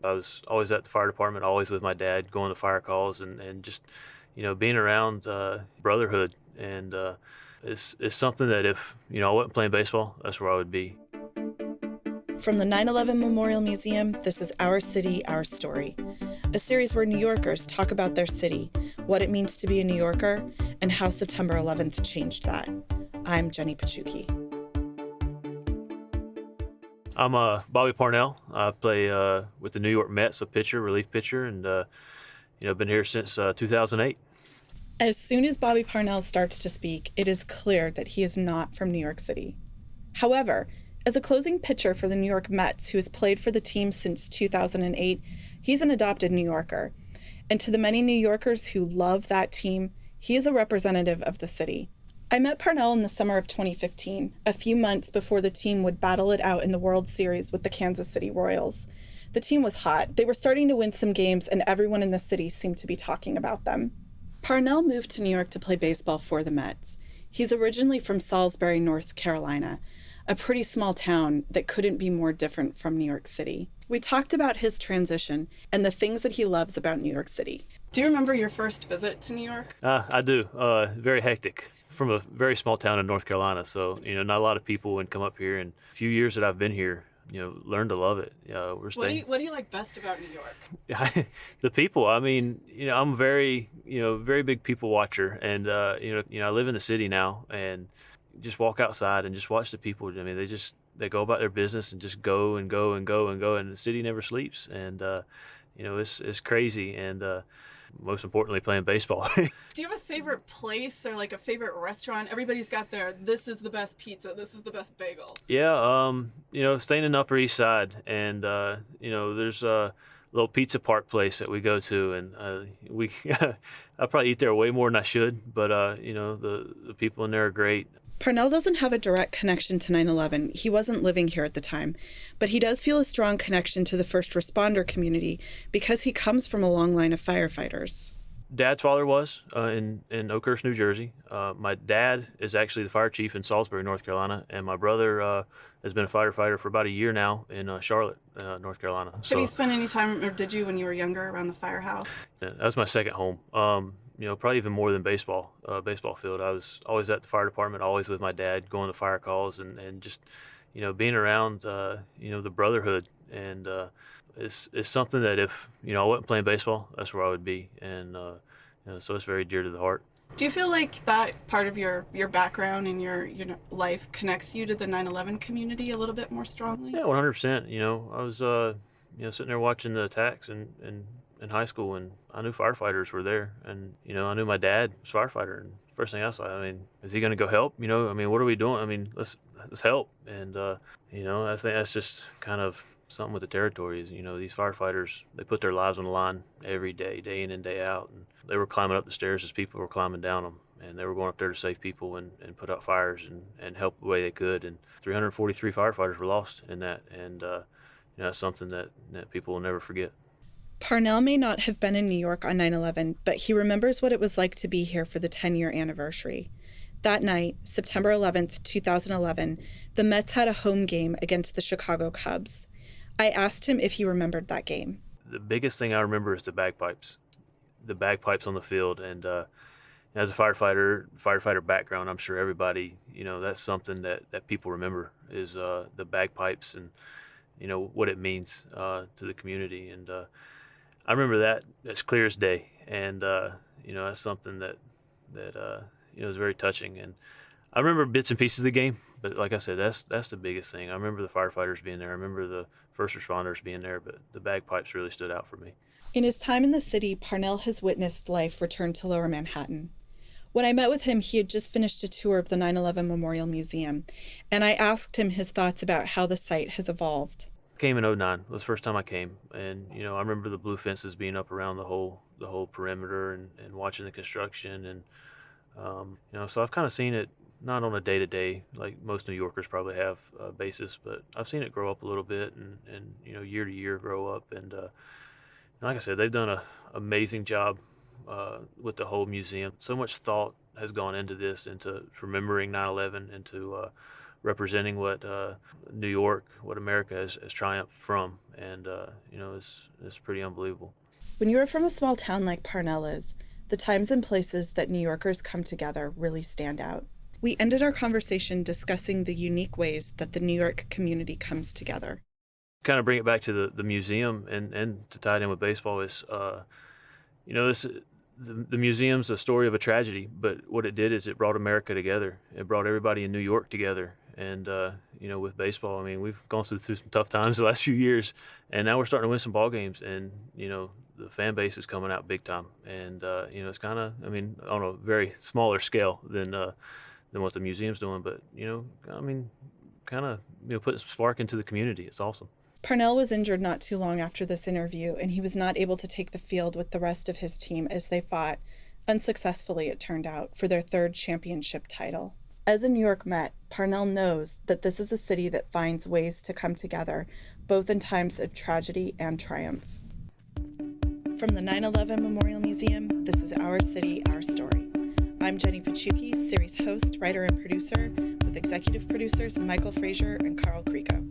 I was always at the fire department, always with my dad, going to fire calls and just, being around brotherhood. And it's something that if, I wasn't playing baseball, that's where I would be. From the 9/11 Memorial Museum, this is Our City, Our Story, a series where New Yorkers talk about their city, what it means to be a New Yorker, and how September 11th changed that. I'm Jenny Pachuki. I'm Bobby Parnell. I play with the New York Mets, a pitcher, relief pitcher, and been here since 2008. As soon as Bobby Parnell starts to speak, it is clear that he is not from New York City. However, as a closing pitcher for the New York Mets, who has played for the team since 2008, he's an adopted New Yorker. And to the many New Yorkers who love that team, he is a representative of the city. I met Parnell in the summer of 2015, a few months before the team would battle it out in the World Series with the Kansas City Royals. The team was hot. They were starting to win some games, and everyone in the city seemed to be talking about them. Parnell moved to New York to play baseball for the Mets. He's originally from Salisbury, North Carolina, a pretty small town that couldn't be more different from New York City. We talked about his transition and the things that he loves about New York City. Do you remember your first visit to New York? I do. Very hectic. From a very small town in North Carolina, so not a lot of people would come up here. And a few years that I've been here, learned to love it. We're staying. What do you like best about New York? The people. I mean, I'm very, very big people watcher, and I live in the city now, and just walk outside and just watch the people. I mean, they go about their business and just go and go and go and go, and the city never sleeps. And it's crazy. And most importantly, playing baseball. Do you have a favorite place or like a favorite restaurant? Everybody's got this is the best pizza, this is the best bagel. Yeah, staying in the Upper East Side, and there's a little pizza park place that we go to, and we I probably eat there way more than I should, but the people in there are great. Parnell doesn't have a direct connection to 9/11. He wasn't living here at the time, but he does feel a strong connection to the first responder community because he comes from a long line of firefighters. Dad's father was in Oakhurst, New Jersey. My dad is actually the fire chief in Salisbury, North Carolina, and my brother has been a firefighter for about a year now in Charlotte, North Carolina. Did you spend any time, or did you when you were younger, around the firehouse? Yeah, that was my second home. Probably even more than baseball field. I was always at the fire department, always with my dad, going to fire calls and just, being around, the brotherhood. And it's something that if, I wasn't playing baseball, that's where I would be. And, so it's very dear to the heart. Do you feel like that part of your background and your life connects you to the 9/11 community a little bit more strongly? Yeah, 100%. I was, sitting there watching the attacks in high school, and I knew firefighters were there, and I knew my dad was a firefighter, and first thing I saw, I mean, is he going to go help? What are we doing? I mean, let's help. And I think that's just kind of something with the territory is, these firefighters, they put their lives on the line every day, day in and day out, and they were climbing up the stairs as people were climbing down them, and they were going up there to save people and put out fires and help the way they could. And 343 firefighters were lost in that, and that's something that people will never forget. Parnell may not have been in New York on 9/11, but he remembers what it was like to be here for the 10-year anniversary. That night, September 11th, 2011, the Mets had a home game against the Chicago Cubs. I asked him if he remembered that game. The biggest thing I remember is the bagpipes on the field. And as a firefighter background, I'm sure everybody, that's something that people remember is the bagpipes and, what it means to the community. And I remember that as clear as day, and that's something that is very touching. And I remember bits and pieces of the game, but like I said, that's the biggest thing. I remember the firefighters being there. I remember the first responders being there, but the bagpipes really stood out for me. In his time in the city, Parnell has witnessed life return to Lower Manhattan. When I met with him, he had just finished a tour of the 9/11 Memorial Museum, and I asked him his thoughts about how the site has evolved. Came in 2009. It was the first time I came, and I remember the blue fences being up around the whole perimeter and watching the construction, and so I've kind of seen it not on a day-to-day like most New Yorkers probably have basis, but I've seen it grow up a little bit and year to year grow up, and like I said, they've done an amazing job with the whole museum. So much thought has gone into this, into remembering 9/11, into representing what New York, what America has triumphed from, and it's pretty unbelievable. When you are from a small town like Parnell is, the times and places that New Yorkers come together really stand out. We ended our conversation discussing the unique ways that the New York community comes together. Kind of bring it back to the museum and to tie it in with baseball is, this the museum's a story of a tragedy, but what it did is it brought America together. It brought everybody in New York together. And, with baseball, I mean, we've gone through some tough times the last few years, and now we're starting to win some ball games, and, the fan base is coming out big time. And, it's kind of, I mean, on a very smaller scale than what the museum's doing, but, kind of, putting some spark into the community. It's awesome. Parnell was injured not too long after this interview, and he was not able to take the field with the rest of his team as they fought, unsuccessfully it turned out, for their third championship title. As a New York Met, Parnell knows that this is a city that finds ways to come together, both in times of tragedy and triumph. From the 9/11 Memorial Museum, this is Our City, Our Story. I'm Jenny Pachuki, series host, writer, and producer, with executive producers Michael Frazier and Carl Creco.